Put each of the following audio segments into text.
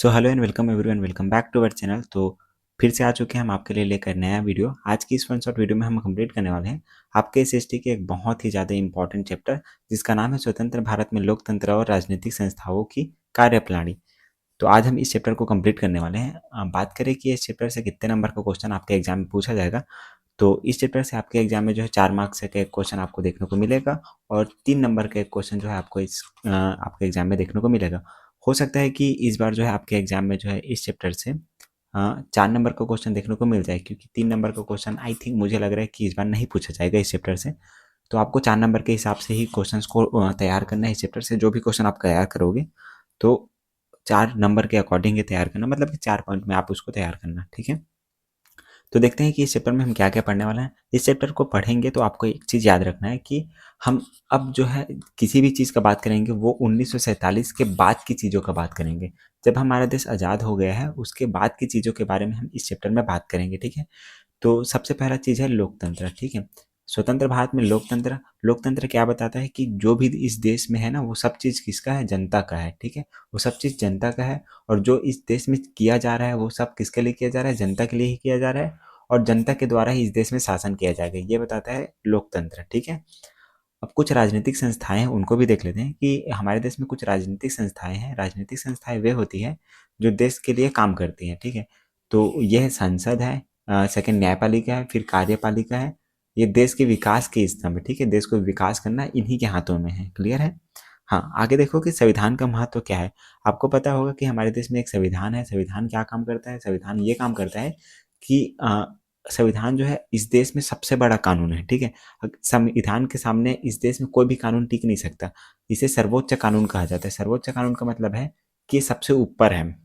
So hello and welcome everyone, welcome back to our channel. तो फिर से आ चुके हैं हम आपके लिए लेकर नया वीडियो। आज की इस वन शॉट वीडियो में हम कंप्लीट करने वाले हैं आपके एसएसटी के एक बहुत ही ज़्यादा इंपॉर्टेंट चैप्टर, जिसका नाम है स्वतंत्र भारत में लोकतंत्र और राजनीतिक संस्थाओं की कार्यप्रणाली। तो आज हम इस चैप्टर को कंप्लीट करने वाले हैं। बात करें कि इस चैप्टर से कितने नंबर का क्वेश्चन आपके एग्जाम में पूछा जाएगा, तो इस चैप्टर से आपके एग्जाम में जो है 4 मार्क्स का एक क्वेश्चन आपको देखने को मिलेगा और 3 नंबर का एक क्वेश्चन जो है आपको इस आपके एग्जाम में देखने को मिलेगा। हो सकता है कि इस बार जो है आपके एग्जाम में जो है इस चैप्टर से 4 नंबर का क्वेश्चन देखने को मिल जाए, क्योंकि 3 नंबर का क्वेश्चन आई थिंक मुझे लग रहा है कि इस बार नहीं पूछा जाएगा इस चैप्टर से। तो आपको 4 नंबर के हिसाब से ही क्वेश्चंस को तैयार करना है। इस चैप्टर से जो भी क्वेश्चन आप तैयार करोगे तो 4 नंबर के अकॉर्डिंग ही तैयार करना, मतलब कि 4 पॉइंट में आप उसको तैयार करना, ठीक है। तो देखते हैं कि इस चैप्टर में हम क्या क्या पढ़ने वाले हैं। इस चैप्टर को पढ़ेंगे तो आपको एक चीज़ याद रखना है कि हम अब जो है किसी भी चीज़ का बात करेंगे वो 1947 के बाद की चीज़ों का बात करेंगे। जब हमारा देश आज़ाद हो गया है उसके बाद की चीज़ों के बारे में हम इस चैप्टर में बात करेंगे, ठीक है। तो सबसे पहला चीज़ है लोकतंत्र, ठीक है। स्वतंत्र भारत में लोकतंत्र, लोकतंत्र क्या बताता है कि जो भी इस देश में है ना वो सब चीज़ किसका है, जनता का है, ठीक है। वो सब चीज़ जनता का है और जो इस देश में किया जा रहा है वो सब किसके लिए किया जा रहा है, जनता के लिए ही किया जा रहा है और जनता के द्वारा ही इस देश में शासन किया जाएगा, ये बताता है लोकतंत्र, ठीक है। अब कुछ राजनीतिक संस्थाएं हैं उनको भी देख लेते हैं कि हमारे देश में कुछ राजनीतिक संस्थाएं हैं। राजनीतिक संस्थाएं वे होती हैं जो देश के लिए काम करती हैं, ठीक है। तो यह संसद है, सेकंड न्यायपालिका है, फिर कार्यपालिका है। ये देश के विकास के स्तंभ है, ठीक है। देश को विकास करना इन्हीं के हाथों में है, क्लियर है। हाँ, आगे देखो कि संविधान का महत्व क्या है। आपको पता होगा कि हमारे देश में एक संविधान है। संविधान क्या काम करता है, संविधान ये काम करता है कि संविधान जो है इस देश में सबसे बड़ा कानून है, ठीक है। संविधान के सामने इस देश में कोई भी कानून टिक नहीं सकता। इसे सर्वोच्च कानून कहा जाता है। सर्वोच्च कानून का मतलब है कि ये सबसे ऊपर है।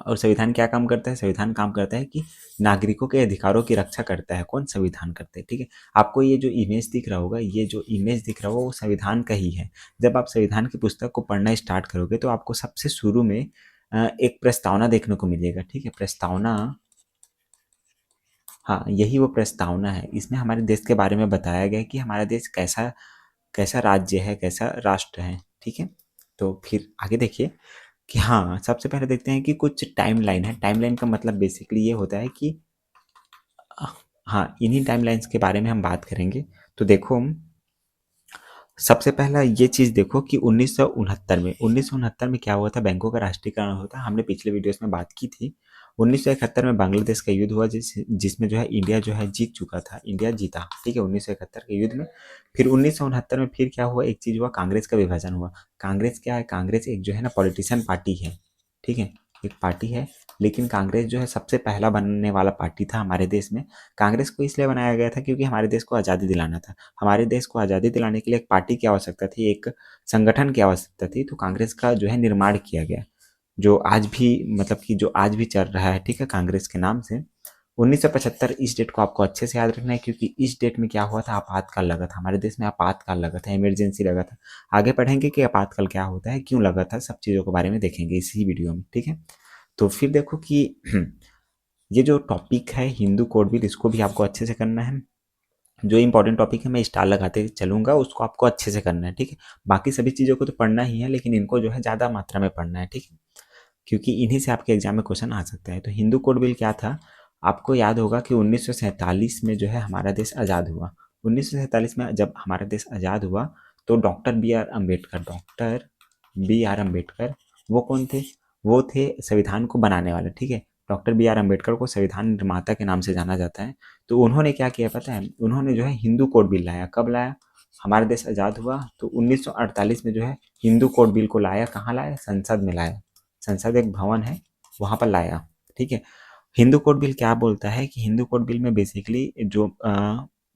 और संविधान क्या काम करता है, संविधान काम करता है कि नागरिकों के अधिकारों की रक्षा करता है। कौन, संविधान करते हैं, ठीक है। आपको ये जो इमेज दिख रहा होगा, ये जो इमेज दिख रहा होगा वो संविधान का ही है। जब आप संविधान की पुस्तक को पढ़ना स्टार्ट करोगे तो आपको सबसे शुरू में एक प्रस्तावना देखने को मिलेगा, ठीक है। प्रस्तावना, हाँ, यही वो प्रस्तावना है। इसमें हमारे देश के बारे में बताया गया है कि हमारा देश कैसा कैसा राज्य है, कैसा राष्ट्र है, ठीक है। तो फिर आगे देखिए कि हाँ, सबसे पहले देखते हैं कि कुछ टाइमलाइन है। टाइमलाइन का मतलब बेसिकली ये होता है कि हाँ, इन्हीं टाइमलाइंस के बारे में हम बात करेंगे। तो देखो, सबसे पहला ये चीज़ देखो कि 1969 में क्या हुआ था, बैंकों का राष्ट्रीयकरण हुआ था। हमने पिछले वीडियोस में बात की थी। 1971 में बांग्लादेश का युद्ध हुआ, जिसमें जो है इंडिया जो है जीत चुका था, इंडिया जीता, ठीक है, 1971 के युद्ध में। फिर 1969 में फिर क्या हुआ, एक चीज़ हुआ, कांग्रेस का विभाजन हुआ। कांग्रेस क्या है, कांग्रेस एक जो है ना पॉलिटिशियन पार्टी है, ठीक है, एक पार्टी है। लेकिन कांग्रेस जो है सबसे पहला बनने वाला पार्टी था हमारे देश में। कांग्रेस को इसलिए बनाया गया था क्योंकि हमारे देश को आज़ादी दिलाना था। हमारे देश को आज़ादी दिलाने के लिए एक पार्टी की आवश्यकता थी, एक संगठन की आवश्यकता थी। तो कांग्रेस का जो है निर्माण किया गया, जो आज भी, मतलब कि जो आज भी चल रहा है, ठीक है, कांग्रेस के नाम से। 1975, इस डेट को आपको अच्छे से याद रखना है क्योंकि इस डेट में क्या हुआ था, आपातकाल लगा था हमारे देश में। आपातकाल लगा था, इमरजेंसी लगा था। आगे पढ़ेंगे कि आपातकाल क्या होता है, क्यों लगा था, सब चीज़ों के बारे में देखेंगे इसी वीडियो में, ठीक है। तो फिर देखो कि ये जो टॉपिक है हिंदू कोड बिल, इसको भी आपको अच्छे से करना है। जो इंपॉर्टेंट टॉपिक है मैं स्टार लगाते चलूंगा, उसको आपको अच्छे से करना है, ठीक है। बाकी सभी चीज़ों को तो पढ़ना ही है, लेकिन इनको जो है ज़्यादा मात्रा में पढ़ना है, ठीक है, क्योंकि इन्हीं से आपके एग्जाम में क्वेश्चन आ सकता है। तो हिंदू कोड बिल क्या था, आपको याद होगा कि 1947 में जो है हमारा देश आज़ाद हुआ। 1947 में जब हमारा देश आज़ाद हुआ तो डॉक्टर बी आर अम्बेडकर, वो कौन थे, वो थे संविधान को बनाने वाले, ठीक है। डॉक्टर बी आर अम्बेडकर को संविधान निर्माता के नाम से जाना जाता है। तो उन्होंने क्या किया पता है, उन्होंने जो है हिंदू कोड बिल लाया। कब लाया, हमारा देश आज़ाद हुआ तो 1948 में जो है हिंदू कोड बिल को लाया। कहाँ लाया, संसद में लाया। संसद एक भवन है, वहाँ पर लाया, ठीक है। हिंदू कोड बिल क्या बोलता है कि हिंदू कोड बिल में बेसिकली जो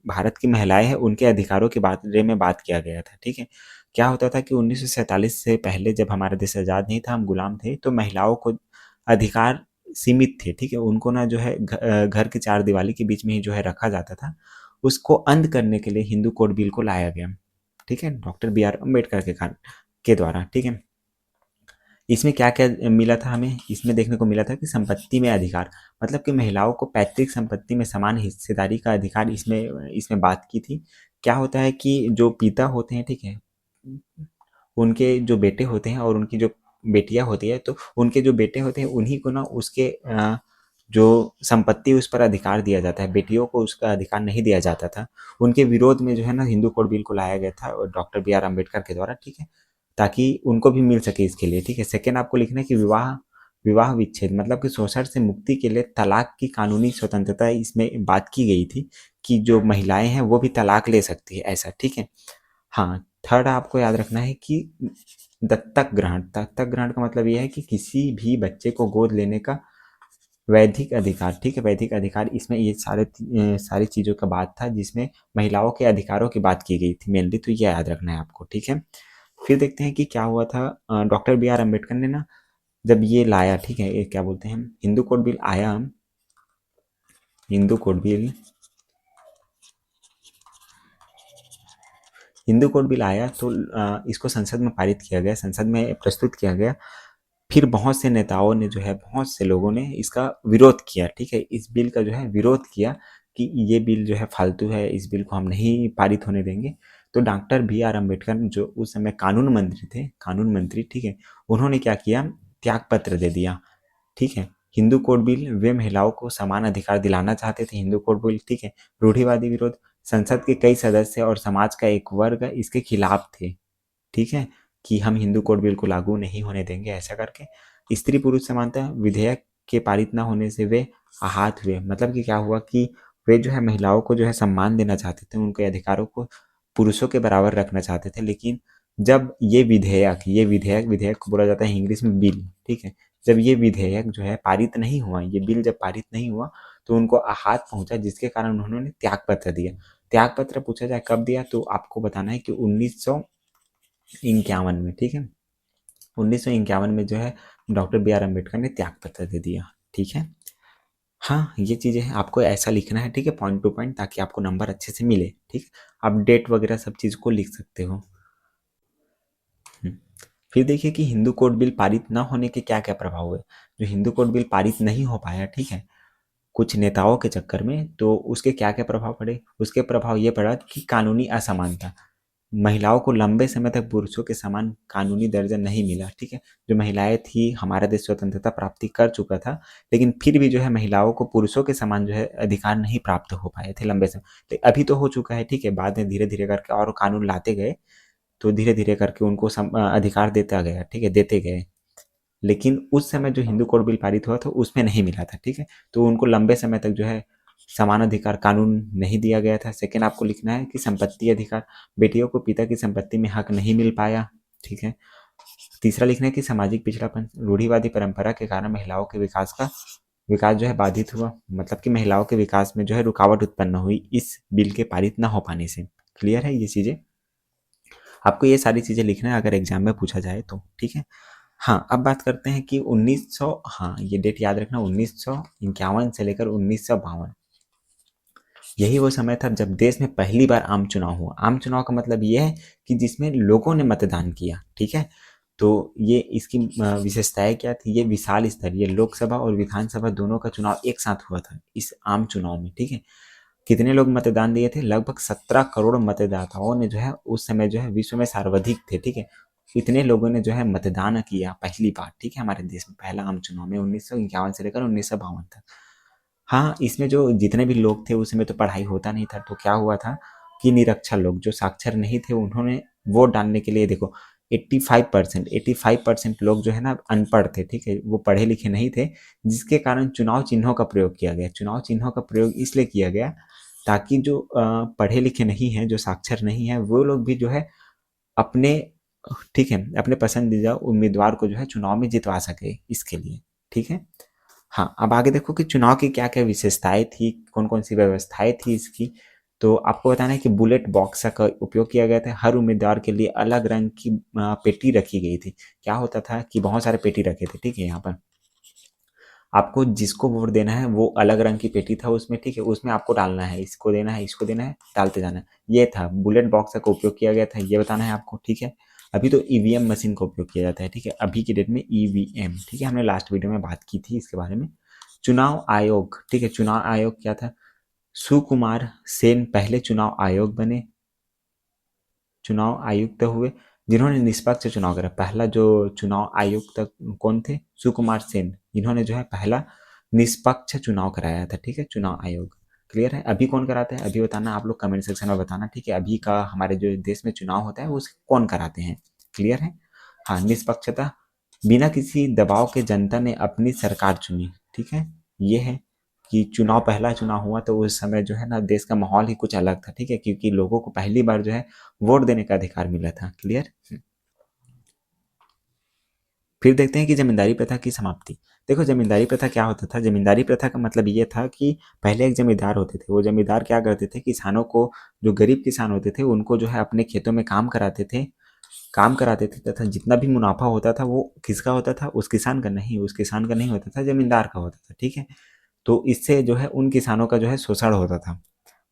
भारत की महिलाएं हैं उनके अधिकारों के बारे में बात किया गया था, ठीक है। क्या होता था कि 1947 से पहले जब हमारा देश आज़ाद नहीं था, हम गुलाम थे, तो महिलाओं को अधिकार सीमित थे, ठीक है। उनको ना जो है घर की चार दीवारी के बीच में ही जो है रखा जाता था। उसको अंत करने के लिए हिंदू कोड बिल को लाया गया, ठीक है, डॉक्टर बी आर अम्बेडकर के द्वारा, ठीक है। इसमें क्या क्या मिला था हमें, इसमें देखने को मिला था कि संपत्ति में अधिकार, मतलब कि महिलाओं को पैतृक संपत्ति में समान हिस्सेदारी का अधिकार, इसमें इसमें बात की थी। क्या होता है कि जो पिता होते हैं, ठीक है, उनके जो बेटे होते हैं और उनकी जो बेटियां होती है तो उनके जो बेटे होते हैं उन्हीं को ना उसके जो संपत्ति उस पर अधिकार दिया जाता है, बेटियों को उसका अधिकार नहीं दिया जाता था। उनके विरोध में जो है ना हिंदू कोड बिल को लाया गया था डॉक्टर बी आर अम्बेडकर के द्वारा, ठीक है, ताकि उनको भी मिल सके इसके लिए, ठीक है। सेकेंड आपको लिखना है कि विवाह विवाह विच्छेद मतलब कि शोषण से मुक्ति के लिए तलाक की कानूनी स्वतंत्रता इसमें बात की गई थी कि जो महिलाएं हैं वो भी तलाक ले सकती है, ऐसा, ठीक है। हाँ, थर्ड आपको याद रखना है कि दत्तक ग्रहण का मतलब यह है कि किसी भी बच्चे को गोद लेने का वैधिक अधिकार, ठीक है, वैधिक अधिकार, इसमें ये सारी चीज़ों का बात था जिसमें महिलाओं के अधिकारों की बात की गई थी मेनली, तो ये याद रखना है आपको, ठीक है। फिर देखते हैं कि क्या हुआ था। डॉक्टर बी आर अम्बेडकर ने ना जब ये लाया, ठीक है, ये क्या बोलते हैं, हिंदू कोड बिल आया, Hindu code bill Hindu code bill आया तो इसको संसद में पारित किया गया, संसद में प्रस्तुत किया गया। फिर बहुत से नेताओं ने जो है, बहुत से लोगों ने इसका विरोध किया, ठीक है, इस बिल का जो है विरोध किया कि ये बिल जो है फालतू है, इस बिल को हम नहीं पारित होने देंगे। तो डॉक्टर बी आर अम्बेडकर जो उस समय कानून मंत्री थे, कानून मंत्री, ठीक है, उन्होंने क्या किया, त्याग पत्र दे दिया, ठीक है। हिंदू कोड बिल, वे महिलाओं को समान अधिकार दिलाना चाहते थे, हिंदू कोड बिल, ठीक है। रूढ़िवादी विरोध, संसद के कई सदस्य और समाज का एक वर्ग इसके खिलाफ थे, ठीक है, कि हम हिंदू कोड बिल को लागू नहीं होने देंगे, ऐसा करके। स्त्री पुरुष समानता विधेयक के पारित न होने से वे आहत हुए, मतलब कि क्या हुआ कि वे जो है महिलाओं को जो है सम्मान देना चाहते थे, उनके अधिकारों को पुरुषों के बराबर रखना चाहते थे, लेकिन जब ये विधेयक विधेयक को बोला जाता है इंग्लिश में बिल, ठीक है, जब ये विधेयक जो है पारित नहीं हुआ, ये बिल जब पारित नहीं हुआ तो उनको आहत पहुंचा, जिसके कारण उन्होंने त्याग पत्र दिया। त्याग पत्र पूछा जाए कब दिया, तो आपको बताना है कि 1951 में, ठीक है, 1951 में जो है डॉक्टर बी आर अम्बेडकर ने त्याग पत्र दे दिया, ठीक है। हाँ, ये चीज़ें हैं, आपको ऐसा लिखना है, ठीक है, पॉइंट टू पॉइंट, ताकि आपको नंबर अच्छे से मिले, ठीक। आप डेट वगैरह सब चीज़ को लिख सकते हो। हम्म। फिर देखिए कि हिंदू कोड बिल पारित न होने के क्या क्या प्रभाव हुए। जो हिंदू कोड बिल पारित नहीं हो पाया, ठीक है, कुछ नेताओं के चक्कर में, तो उसके क्या क्या प्रभाव पड़े। उसके प्रभाव ये पड़ा कि कानूनी असमानता, महिलाओं को लंबे समय तक पुरुषों के समान कानूनी दर्जा नहीं मिला, ठीक है। जो महिलाएं थी, हमारा देश स्वतंत्रता प्राप्ति कर चुका था, लेकिन फिर भी जो है महिलाओं को पुरुषों के समान जो है अधिकार नहीं प्राप्त हो पाए थे लंबे समय। तो अभी तो हो चुका है, ठीक है, बाद में धीरे धीरे करके और कानून लाते गए, तो धीरे धीरे करके उनको अधिकार देता गया, ठीक है, देते गए। लेकिन उस समय जो हिंदू कोड बिल पारित हुआ था उसमें नहीं मिला था, ठीक है, तो उनको लंबे समय तक जो है समान अधिकार कानून नहीं दिया गया था। सेकेंड आपको लिखना है कि संपत्ति अधिकार, बेटियों को पिता की संपत्ति में हक नहीं मिल पाया, ठीक है। तीसरा लिखना है कि सामाजिक पिछड़ापन, रूढ़िवादी परंपरा के कारण महिलाओं के विकास जो है बाधित हुआ, मतलब कि महिलाओं के विकास में जो है रुकावट उत्पन्न हुई इस बिल के पारित न हो पाने से। क्लियर है ये चीजें, आपको ये सारी चीजें लिखना है अगर एग्जाम में पूछा जाए तो, ठीक है। हाँ, अब बात करते हैं कि 1900, हाँ ये डेट याद रखना, 1951 से लेकर 1952, यही वो समय था जब देश में पहली बार आम चुनाव हुआ। आम चुनाव का मतलब ये है कि जिसमें लोगों ने मतदान किया, ठीक है। तो ये इसकी विशेषताएं क्या थी, ये विशाल स्तरीय लोकसभा और विधानसभा दोनों का चुनाव एक साथ हुआ था इस आम चुनाव में, ठीक है। कितने लोग मतदान दिए थे, लगभग 17 करोड़ मतदाताओं ने जो है उस समय जो है विश्व में सर्वाधिक थे, ठीक है। इतने लोगों ने जो है मतदान किया पहली बार, ठीक है, हमारे देश में पहला आम चुनाव में 1951 से लेकर 1952 तक। हाँ, इसमें जो जितने भी लोग थे उस समय तो पढ़ाई होता नहीं था, तो क्या हुआ था कि निरक्षर लोग जो साक्षर नहीं थे उन्होंने वोट डालने के लिए, देखो 85% लोग जो है ना अनपढ़ थे, ठीक है, वो पढ़े लिखे नहीं थे, जिसके कारण चुनाव चिन्हों का प्रयोग किया गया। चुनाव चिन्हों का प्रयोग इसलिए किया गया ताकि जो पढ़े लिखे नहीं हैं, जो साक्षर नहीं है, वो लोग भी जो है अपने, ठीक है, अपने पसंदीदा उम्मीदवार को जो है चुनाव में जितवा सके, इसके लिए, ठीक है। हाँ, अब आगे देखो कि चुनाव की क्या क्या विशेषताएं थी, कौन कौन सी व्यवस्थाएं थी इसकी। तो आपको बताना है कि बुलेट बॉक्स का उपयोग किया गया था, हर उम्मीदवार के लिए अलग रंग की पेटी रखी गई थी। क्या होता था कि बहुत सारे पेटी रखे थे, ठीक है, यहाँ पर आपको जिसको वोट देना है वो अलग रंग की पेटी था उसमें, ठीक है, उसमें आपको डालना है, इसको देना है, इसको देना है, डालते जाना है। ये था बुलेट बॉक्स का उपयोग किया गया था, ये बताना है आपको, ठीक है। अभी तो ईवीएम मशीन का उपयोग किया जाता है, ठीक है, अभी की डेट में ईवीएम, ठीक है, हमने लास्ट वीडियो में बात की थी इसके बारे में। चुनाव आयोग, ठीक है, चुनाव आयोग क्या था, सुकुमार सेन पहले चुनाव आयोग बने, चुनाव आयुक्त हुए। जिन्होंने निष्पक्ष चुनाव करा। पहला जो चुनाव आयुक्त कौन थे? सुकुमार सेन। इन्होंने जो है पहला निष्पक्ष चुनाव कराया था, ठीक है, चुनाव आयोग। क्लियर है? अभी कौन कराते हैं, अभी बताना, आप लोग कमेंट सेक्शन में बताना, ठीक है, अभी का हमारे जो देश में चुनाव होता है वो कौन कराते हैं। क्लियर है? हाँ, निष्पक्षता, बिना किसी दबाव के जनता ने अपनी सरकार चुनी, ठीक है। ये है कि चुनाव, पहला चुनाव हुआ तो उस समय जो है ना देश का माहौल ही कुछ अलग था, ठीक है, क्योंकि लोगों को पहली बार जो है वोट देने का अधिकार मिला था। क्लियर? फिर देखते हैं कि जमींदारी प्रथा की समाप्ति। देखो, जमींदारी प्रथा क्या होता था? जमींदारी प्रथा का मतलब ये था कि पहले एक जमींदार होते थे। वो जमींदार क्या करते थे, किसानों को, जो गरीब किसान होते थे उनको जो है अपने खेतों में काम कराते थे, तथा जितना भी मुनाफा होता था वो किसका होता था? उस किसान का नहीं, उस किसान का नहीं होता था, जमींदार का होता था, ठीक है। तो इससे जो है उन किसानों का जो है शोषण होता था।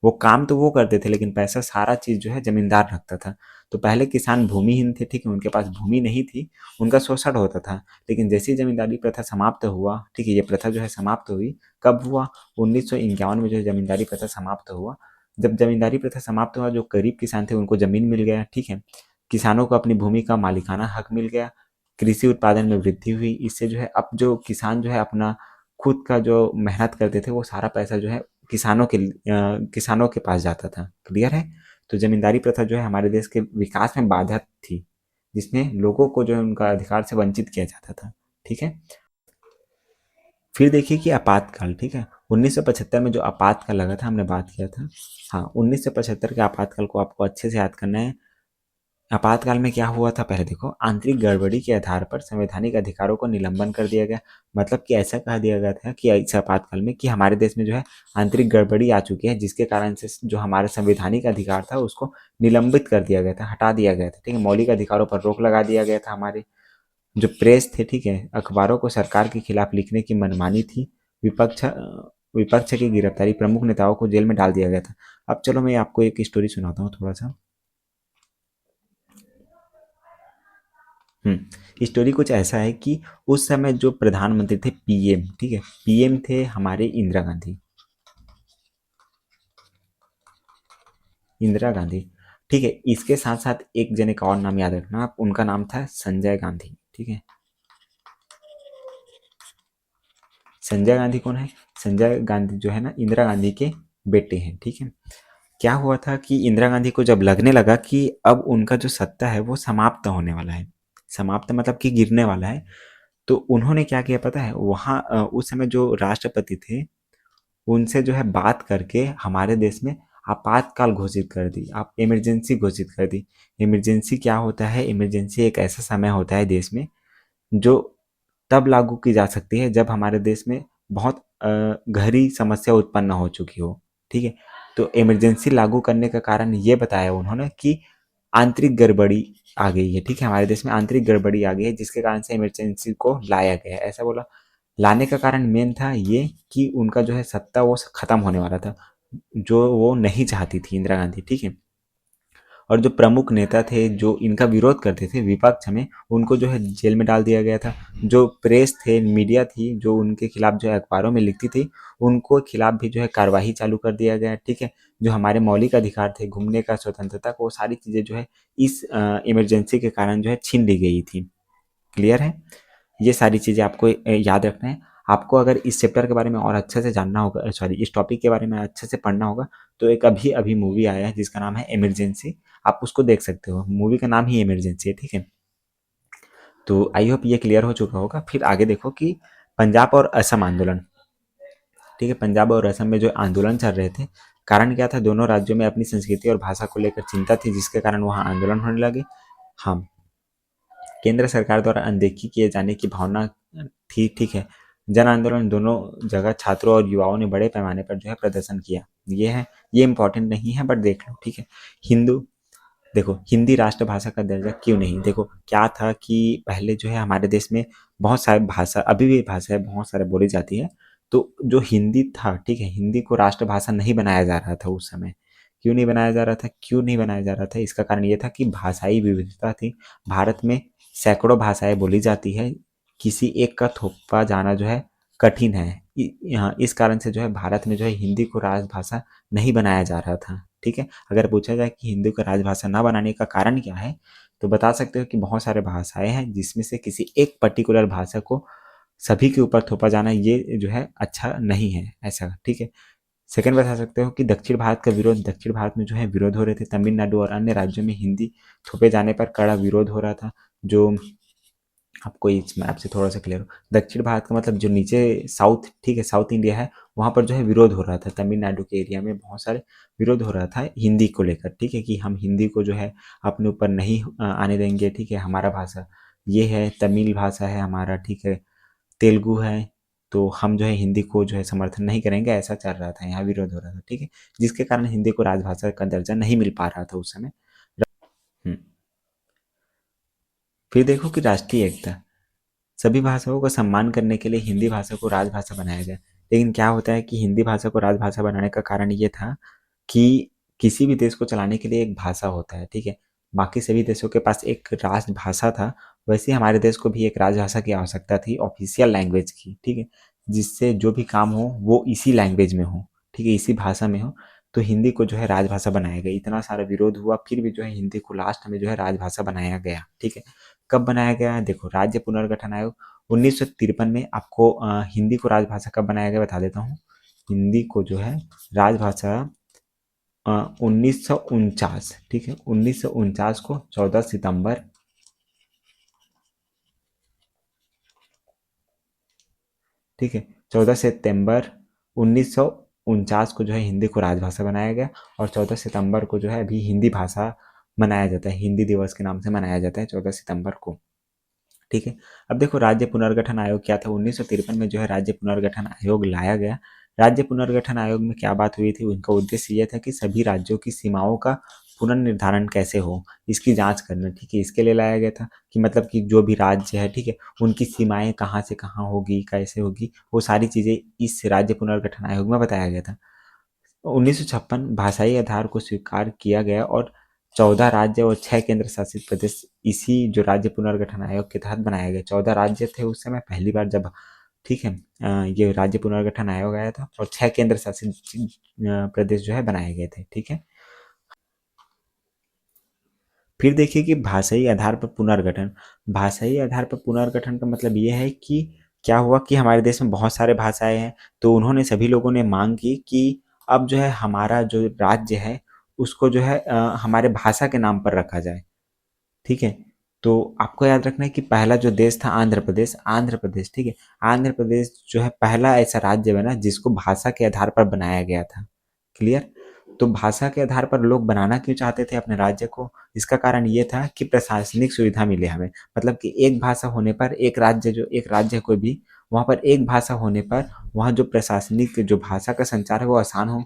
वो काम तो वो करते थे लेकिन पैसा सारा चीज़ जो है ज़मींदार रखता था। तो पहले किसान भूमिहीन थे, ठीक है, उनके पास भूमि नहीं थी, उनका शोषण होता था। लेकिन जैसे ही ज़मींदारी प्रथा समाप्त हुआ, ठीक है, ये प्रथा जो है समाप्त हुई, कब हुआ? 1951 में जो है ज़मींदारी प्रथा समाप्त हुआ। जब ज़मींदारी प्रथा समाप्त हुआ, जो गरीब किसान थे उनको ज़मीन मिल गया, ठीक है, किसानों को अपनी भूमि का मालिकाना हक मिल गया, कृषि उत्पादन में वृद्धि हुई। इससे जो है अब जो किसान जो है अपना खुद का जो मेहनत करते थे वो सारा पैसा जो है किसानों के पास जाता था। क्लियर है? तो जमींदारी प्रथा जो है हमारे देश के विकास में बाधक थी, जिसमें लोगों को जो है उनका अधिकार से वंचित किया जाता था। ठीक है? फिर देखिए कि आपातकाल, ठीक है, 1975 में जो आपातकाल लगा था, हमने बात किया था। हाँ, 1975 के आपातकाल को आपको अच्छे से याद करना है। आपातकाल में क्या हुआ था, पहले देखो, आंतरिक गड़बड़ी के आधार पर संवैधानिक अधिकारों को निलंबन कर दिया गया। मतलब कि ऐसा कहा दिया गया था कि इस आपातकाल में कि हमारे देश में जो है आंतरिक गड़बड़ी आ चुकी है, जिसके कारण से जो हमारा संवैधानिक अधिकार था उसको निलंबित कर दिया गया था, हटा दिया गया था, ठीक है, मौलिक अधिकारों पर रोक लगा दिया गया था। हमारे जो प्रेस थे, ठीक है, अखबारों को सरकार के खिलाफ लिखने की मनमानी थी। विपक्ष विपक्ष की गिरफ्तारी, प्रमुख नेताओं को जेल में डाल दिया गया था। अब चलो मैं आपको एक स्टोरी सुनाता हूँ थोड़ा सा। स्टोरी कुछ ऐसा है कि उस समय जो प्रधानमंत्री थे, पीएम, ठीक है, पीएम थे हमारे इंदिरा गांधी। इंदिरा गांधी, ठीक है, इसके साथ साथ एक जने का और नाम याद रखना आप, उनका नाम था संजय गांधी, ठीक है। संजय गांधी कौन है? संजय गांधी जो है ना इंदिरा गांधी के बेटे हैं, ठीक है। क्या हुआ था कि इंदिरा गांधी को जब लगने लगा कि अब उनका जो सत्ता है वो समाप्त होने वाला है, समाप्त मतलब कि गिरने वाला है, तो उन्होंने क्या किया पता है? वहाँ उस समय जो राष्ट्रपति थे उनसे जो है बात करके हमारे देश में आपातकाल घोषित कर दी, आप इमरजेंसी घोषित कर दी। इमरजेंसी क्या होता है? इमरजेंसी एक ऐसा समय होता है देश में जो तब लागू की जा सकती है जब हमारे देश में बहुत गहरी समस्या उत्पन्न हो चुकी हो, ठीक है। तो इमरजेंसी लागू करने का कारण ये बताया उन्होंने कि आंतरिक गड़बड़ी आ गई है, ठीक है, हमारे देश में आंतरिक गड़बड़ी आ गई है, जिसके कारण से इमरजेंसी को लाया गया है, ऐसा बोला। लाने का कारण मेन था ये कि उनका जो है सत्ता वो खत्म होने वाला था, जो वो नहीं चाहती थी इंदिरा गांधी, ठीक है। और जो प्रमुख नेता थे जो इनका विरोध करते थे विपक्ष में, उनको जो है जेल में डाल दिया गया था। जो प्रेस थे, मीडिया थी जो उनके खिलाफ जो है अखबारों में लिखती थी, उनको खिलाफ भी जो है कार्यवाही चालू कर दिया गया, ठीक है। जो हमारे मौलिक अधिकार थे, घूमने का स्वतंत्रता को, वो सारी चीज़ें जो है इस इमरजेंसी के कारण जो है छीन ली गई थी। क्लियर है? ये सारी चीज़ें आपको याद रखना है। आपको अगर इस चैप्टर के बारे में और अच्छे से जानना होगा, सॉरी, इस टॉपिक के बारे में अच्छे से पढ़ना होगा, तो एक अभी अभी मूवी आया है जिसका नाम है इमरजेंसी, आप उसको देख सकते हो। मूवी का नाम ही इमरजेंसी है, ठीक है। तो आई होप ये क्लियर हो चुका होगा। फिर आगे देखो कि पंजाब और असम आंदोलन, ठीक है, पंजाब और असम में जो आंदोलन चल रहे थे, कारण क्या था? दोनों राज्यों में अपनी संस्कृति और भाषा को लेकर चिंता थी, जिसके कारण वहाँ आंदोलन होने लगे। हाँ, केंद्र सरकार द्वारा अनदेखी किए जाने की भावना थी, ठीक है। जन आंदोलन, दोनों जगह छात्रों और युवाओं ने बड़े पैमाने पर जो है प्रदर्शन किया। ये है, ये इंपॉर्टेंट नहीं है बट देख लो, ठीक है। हिंदू, देखो, हिंदी राष्ट्रभाषा का दर्जा क्यों नहीं? देखो क्या था कि पहले जो है हमारे देश में बहुत सारे भाषा, अभी भी भाषा है, बहुत सारे बोली जाती है। तो जो हिंदी था, ठीक है, हिंदी को राष्ट्रभाषा नहीं बनाया जा रहा था उस समय। क्यों नहीं बनाया जा रहा था? क्यों नहीं बनाया जा रहा था? इसका कारण ये था कि भाषाई विविधता थी। भारत में सैकड़ों भाषाएं बोली जाती है, किसी एक का थोपा जाना जो है कठिन है। यहाँ इस कारण से जो है भारत में जो है हिंदी को राजभाषा नहीं बनाया जा रहा था। ठीक है। अगर पूछा जाए कि हिंदी को राजभाषा ना बनाने का कारण क्या है, तो बता सकते हो कि बहुत सारे भाषाएं हैं जिसमें से किसी एक पर्टिकुलर भाषा को सभी के ऊपर थोपा जाना ये जो है अच्छा नहीं है ऐसा, ठीक है। सेकंड बता सकते हो कि दक्षिण भारत का विरोध, दक्षिण भारत में जो है विरोध हो रहे थे, तमिलनाडु और अन्य राज्यों में हिंदी थोपे जाने पर कड़ा विरोध हो रहा था। जो आपको इस मैप से थोड़ा सा क्लियर हो, दक्षिण भारत का मतलब जो नीचे साउथ, ठीक है, साउथ इंडिया है, वहाँ पर जो है विरोध हो रहा था, तमिलनाडु के एरिया में बहुत सारे विरोध हो रहा था हिंदी को लेकर, ठीक है, कि हम हिंदी को जो है अपने ऊपर नहीं आने देंगे, ठीक है, हमारा भाषा ये है, तमिल भाषा है हमारा, ठीक है, तेलुगु है, तो हम जो है हिंदी को जो है समर्थन नहीं करेंगे, ऐसा चल रहा था, यहाँ विरोध हो रहा था, ठीक है, जिसके कारण हिंदी को राजभाषा का दर्जा नहीं मिल पा रहा था उस समय। हम्म। फिर देखो कि राष्ट्रीय एकता, सभी भाषाओं का सम्मान करने के लिए हिंदी भाषा को राजभाषा बनाया गया। लेकिन क्या होता है कि हिंदी भाषा को राजभाषा बनाने का कारण ये था कि किसी भी देश को चलाने के लिए एक भाषा होता है, ठीक है। बाकी सभी देशों के पास एक राजभाषा था, वैसे ही हमारे देश को भी एक राजभाषा की आवश्यकता थी, ऑफिशियल लैंग्वेज की, ठीक है, जिससे जो भी काम हो वो इसी लैंग्वेज में हो, ठीक है, इसी भाषा में हो। तो हिंदी को जो है राजभाषा बनाया गया। इतना सारा विरोध हुआ, फिर भी जो है हिंदी को लास्ट में जो है राजभाषा बनाया गया, ठीक है। कब बनाया गया है, देखो, राज्य पुनर्गठन आयोग 1953 में। आपको हिंदी को राजभाषा कब बनाया गया बता देता हूँ। हिंदी को जो है राजभाषा 1949, ठीक है, 1949 को 14 सितंबर, ठीक है, 14 सितंबर 1949 को जो है हिंदी को राजभाषा बनाया गया। और 14 सितंबर को जो है अभी हिंदी भाषा मनाया जाता है, हिंदी दिवस के नाम से मनाया जाता है 14 सितंबर को, ठीक है। अब देखो, राज्य पुनर्गठन आयोग क्या था, 1953 में जो है राज्य पुनर्गठन आयोग लाया गया। राज्य पुनर्गठन आयोग में क्या बात हुई थी, उनका उद्देश्य यह था कि सभी राज्यों की सीमाओं का पुनर्निर्धारण कैसे हो, इसकी जांच करना, ठीक है, इसके लिए लाया गया था कि मतलब कि जो भी राज्य है, ठीक है, उनकी सीमाएं कहाँ से कहाँ होगी, कैसे होगी, वो सारी चीजें इस राज्य पुनर्गठन आयोग में बताया गया था। 1956 भाषाई आधार को स्वीकार किया गया और 14 राज्य और 6 केंद्र शासित प्रदेश इसी जो राज्य पुनर्गठन आयोग के तहत बनाए गए। 14 राज्य थे उस समय पहली बार जब, ठीक है, ये राज्य पुनर्गठन आयोग आया था, और 6 केंद्र शासित प्रदेश जो है बनाए गए थे, ठीक है। फिर देखिए कि भाषाई आधार पर पुनर्गठन, भाषाई आधार पर पुनर्गठन का मतलब ये है कि क्या हुआ कि हमारे देश में बहुत सारे भाषाएं हैं, तो उन्होंने सभी लोगों ने मांग की कि अब जो है हमारा जो राज्य है उसको जो है हमारे भाषा के नाम पर रखा जाए, ठीक है। तो आपको याद रखना है कि पहला जो देश था आंध्र प्रदेश, आंध्र प्रदेश, ठीक है, आंध्र प्रदेश जो है पहला ऐसा राज्य बना जिसको भाषा के आधार पर बनाया गया था, क्लियर। तो भाषा के आधार पर लोग बनाना क्यों चाहते थे अपने राज्य को, इसका कारण ये था कि प्रशासनिक सुविधा मिले हमें, मतलब कि एक भाषा होने पर एक राज्य, जो एक राज्य है कोई भी, वहाँ पर एक भाषा होने पर वहाँ जो प्रशासनिक जो भाषा का संचार है वो आसान हो,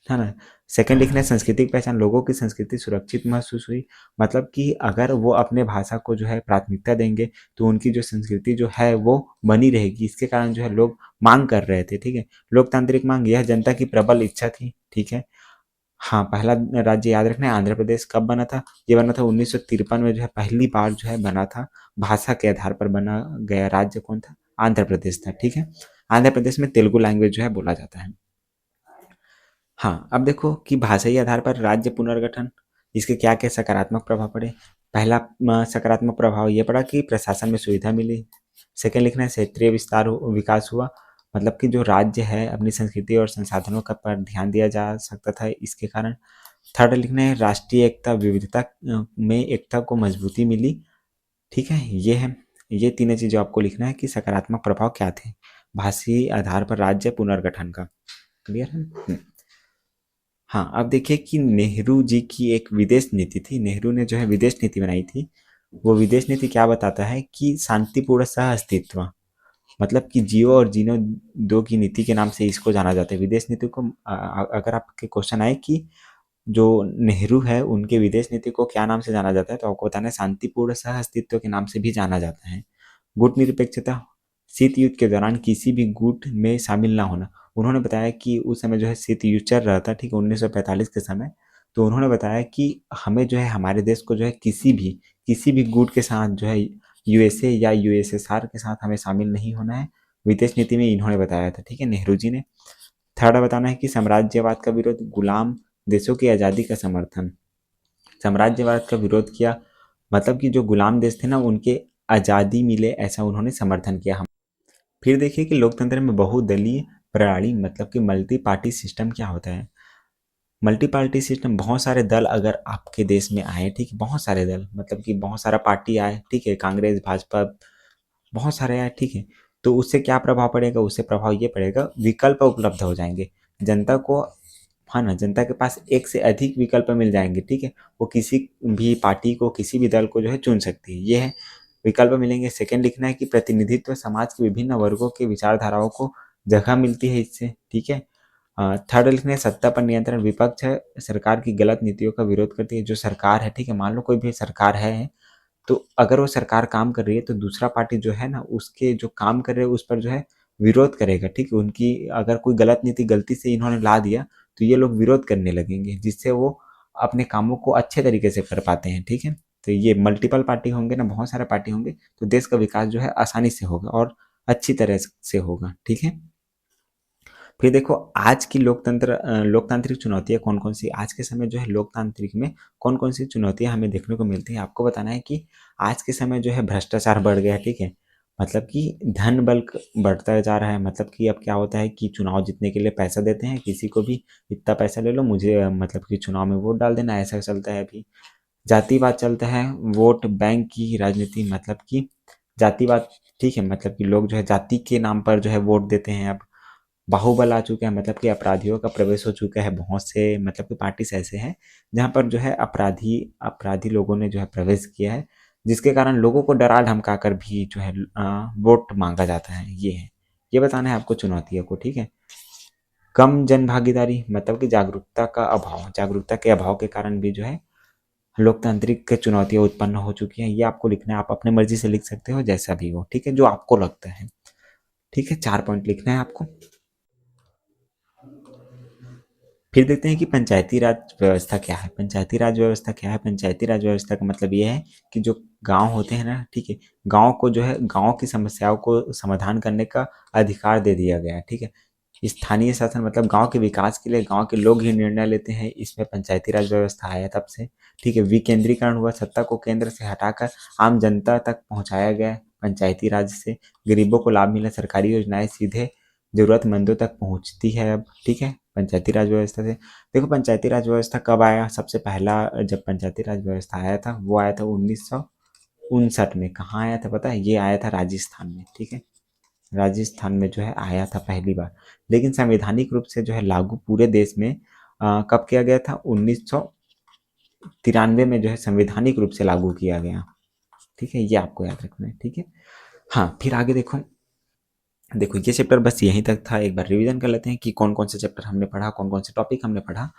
है ना। सेकंड लिखना है सांस्कृतिक पहचान, लोगों की संस्कृति सुरक्षित महसूस हुई, मतलब कि अगर वो अपने भाषा को जो है प्राथमिकता देंगे तो उनकी जो संस्कृति जो है वो बनी रहेगी, इसके कारण जो है लोग मांग कर रहे थे, ठीक है। लोकतांत्रिक मांग, यह जनता की प्रबल इच्छा थी, ठीक है। हाँ, पहला राज्य याद रखना है आंध्र प्रदेश। कब बना था, ये बना था 1953 में, जो है पहली बार जो है बना था, भाषा के आधार पर बना गया राज्य कौन था, आंध्र प्रदेश था, ठीक है। आंध्र प्रदेश में तेलुगु लैंग्वेज जो है बोला जाता है। हाँ, अब देखो कि भाषाई आधार पर राज्य पुनर्गठन, इसके क्या क्या सकारात्मक प्रभाव पड़े। पहला सकारात्मक प्रभाव ये पड़ा कि प्रशासन में सुविधा मिली। सेकंड लिखना है क्षेत्रीय विकास हुआ, मतलब कि जो राज्य है अपनी संस्कृति और संसाधनों का पर ध्यान दिया जा सकता था इसके कारण। थर्ड लिखना है राष्ट्रीय एकता, विविधता में एकता को मजबूती मिली, ठीक है, ये है। ये तीनों चीजें आपको लिखना है कि सकारात्मक प्रभाव क्या थे भाषाई आधार पर राज्य पुनर्गठन का, क्लियर है। हाँ, अब देखिए कि नेहरू जी की एक विदेश नीति थी, नेहरू ने जो है विदेश नीति बनाई थी। वो विदेश नीति क्या बताता है कि शांतिपूर्ण सह अस्तित्व, मतलब कि जियो और जीनो दो की नीति के नाम से इसको जाना जाता है विदेश नीति को। अगर आपके क्वेश्चन आए कि जो नेहरू है उनके विदेश नीति को क्या नाम से जाना जाता है, तो आपको बताना है शांतिपूर्ण सह अस्तित्व के नाम से भी जाना जाता है। गुट निरपेक्षता, शीत युद्ध के दौरान किसी भी गुट में शामिल ना होना। उन्होंने बताया कि उस समय जो है शीत युद्ध चल रहा था, ठीक है, 1945 के समय। तो उन्होंने बताया कि हमें जो है हमारे देश को जो है किसी भी गुट के साथ जो है यूएसए या यूएसएसआर के साथ हमें शामिल नहीं होना है, विदेश नीति में इन्होंने बताया था, ठीक है, नेहरू जी ने। थर्ड बताना है कि साम्राज्यवाद का विरोध, गुलाम देशों की आज़ादी का समर्थन, साम्राज्यवाद का विरोध किया, मतलब कि जो गुलाम देश थे ना उनके आज़ादी मिले ऐसा उन्होंने समर्थन किया। हम फिर देखिए कि लोकतंत्र में बहुदलीय प्रणाली मतलब कि मल्टी पार्टी सिस्टम क्या होता है। मल्टी पार्टी सिस्टम, बहुत सारे दल अगर आपके देश में आए, ठीक है, बहुत सारे दल मतलब कि बहुत सारा पार्टी आए, ठीक है, कांग्रेस भाजपा बहुत सारे आए, ठीक है, तो उससे क्या प्रभाव पड़ेगा, उससे प्रभाव ये पड़ेगा विकल्प उपलब्ध हो जाएंगे जनता को, हाँ ना, जनता के पास एक से अधिक विकल्प मिल जाएंगे, ठीक है, वो किसी भी पार्टी को किसी भी दल को जो है चुन सकती है, ये है विकल्प मिलेंगे। सेकंड लिखना है कि प्रतिनिधित्व, समाज के विभिन्न वर्गों के विचारधाराओं को जगह मिलती है इससे, ठीक है। थर्ड लिखना है सत्ता पर नियंत्रण, विपक्ष है सरकार की गलत नीतियों का विरोध करती है, जो सरकार है, ठीक है, मान लो कोई भी सरकार है, तो अगर वो सरकार काम कर रही है तो दूसरा पार्टी जो है ना उसके जो काम कर रहे हैं उस पर जो है विरोध करेगा, ठीक है, उनकी अगर कोई गलत नीति गलती से इन्होंने ला दिया तो ये लोग विरोध करने लगेंगे, जिससे वो अपने कामों को अच्छे तरीके से कर पाते हैं, ठीक है। तो ये मल्टीपल पार्टी होंगे ना, बहुत सारे पार्टी होंगे तो देश का विकास जो है आसानी से होगा और अच्छी तरह से होगा, ठीक है। फिर देखो आज की लोकतांत्रिक चुनौतियाँ कौन-कौन सी, आज के समय जो है लोकतांत्रिक में कौन-कौन सी चुनौतियाँ हमें देखने को मिलती हैं। आपको बताना है कि आज के समय जो है भ्रष्टाचार बढ़ गया है, ठीक है? मतलब कि धन बल क बढ़ता जा रहा है, मतलब कि अब क्या होता है कि चुनाव जीतने के लिए पैसा देते हैं किसी को भी, इतना पैसा ले लो मुझे मतलब कि चुनाव में वोट डाल देना, ऐसा चलता है अभी। जातिवाद चलता है, वोट बैंक की राजनीति, मतलब कि जातिवाद, ठीक है, मतलब कि लोग जो है जाति के नाम पर जो है वोट देते हैं अब। बाहुबल आ चुका है, मतलब कि अपराधियों का प्रवेश हो चुका है, बहुत से मतलब कि पार्टीज ऐसे हैं जहाँ पर जो है अपराधी अपराधी लोगों ने जो है प्रवेश किया है, जिसके कारण लोगों को डरा धमका कर भी जो है वोट मांगा जाता है, ये है, ये बताना है आपको चुनौतियों को, ठीक है। कम जन भागीदारी, मतलब कि जागरूकता का अभाव, जागरूकता के अभाव के कारण भी जो है लोकतांत्रिक चुनौतियां उत्पन्न हो चुकी हैं, ये आपको लिखना है, आप अपने मर्जी से लिख सकते हो जैसा भी हो, ठीक है, जो आपको लगता है, ठीक है, 4 पॉइंट लिखना है आपको। फिर देखते हैं कि पंचायती राज व्यवस्था क्या है। पंचायती राज व्यवस्था क्या है? पंचायती राज व्यवस्था का मतलब ये है कि जो गांव होते हैं ना, ठीक है, गांव को जो है गांव की समस्याओं को समाधान करने का अधिकार दे दिया गया है, ठीक है। स्थानीय शासन मतलब गांव के विकास के लिए गांव के लोग ही निर्णय लेते हैं, इसमें पंचायती राज व्यवस्था आया तब से, ठीक है। विकेंद्रीकरण हुआ, सत्ता को केंद्र से हटाकर आम जनता तक पहुंचाया गया पंचायती राज से। गरीबों को लाभ मिला, सरकारी योजनाएं सीधे जरूरतमंदों तक पहुंचती है अब, ठीक है, पंचायती राज व्यवस्था से। देखो पंचायती राज व्यवस्था कब आया, सबसे पहला जब पंचायती राज व्यवस्था आया था वो आया था 1959 में। कहाँ आया था पता है? ये आया था राजस्थान में, ठीक है, राजस्थान में जो है आया था पहली बार। लेकिन संवैधानिक रूप से जो है लागू पूरे देश में कब किया गया था? 1993 में जो है संवैधानिक रूप से लागू किया गया, ठीक है, ये आपको याद रखना है, ठीक है। हाँ फिर आगे देखो, देखो ये चैप्टर बस यहीं तक था। एक बार रिवीजन कर लेते हैं कि कौन कौन से चैप्टर हमने पढ़ा, कौन कौन से टॉपिक हमने पढ़ा।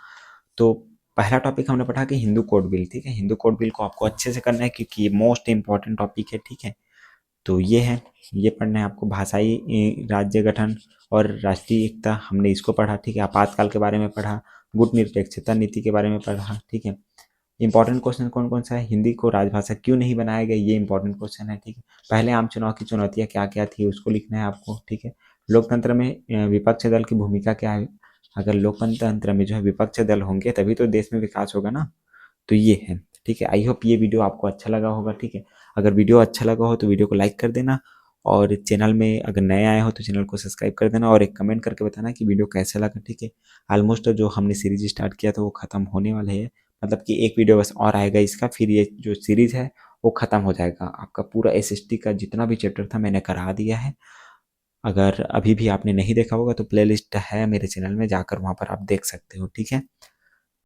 तो पहला टॉपिक हमने पढ़ा कि हिंदू कोड बिल, ठीक है, हिंदू कोड बिल को आपको अच्छे से करना है क्योंकि ये मोस्ट इंपॉर्टेंट टॉपिक है, ठीक है। तो ये है, ये पढ़ना है आपको। भाषाई राज्य गठन और राष्ट्रीय एकता हमने इसको पढ़ा, ठीक है। आपातकाल के बारे में पढ़ा, गुट निरपेक्षता नीति के बारे में पढ़ा, ठीक है। इंपॉर्टेंट क्वेश्चन कौन कौन सा है? हिंदी को राजभाषा क्यों नहीं बनाया गया, ये इंपॉर्टेंट क्वेश्चन है, ठीक है। पहले आम चुनाव की चुनौतियाँ क्या क्या थी उसको लिखना है आपको, ठीक है। लोकतंत्र में विपक्ष दल की भूमिका क्या है? अगर लोकतंत्र में जो है विपक्ष दल होंगे तभी तो देश में विकास होगा ना, तो ये है, ठीक है। आई होप ये वीडियो आपको अच्छा लगा होगा, ठीक है। अगर वीडियो अच्छा लगा हो तो वीडियो को लाइक कर देना, और चैनल में अगर नए आए हो तो चैनल को सब्सक्राइब कर देना, और एक कमेंट करके बताना कि वीडियो कैसा लगा, ठीक है। ऑलमोस्ट जो हमने सीरीज स्टार्ट किया था वो खत्म होने वाले है, मतलब कि एक वीडियो बस और आएगा इसका, फिर ये जो सीरीज है वो खत्म हो जाएगा। आपका पूरा एसएसटी का जितना भी चैप्टर था मैंने करा दिया है। अगर अभी भी आपने नहीं देखा होगा तो प्लेलिस्ट है मेरे चैनल में, जाकर वहाँ पर आप देख सकते हो, ठीक है।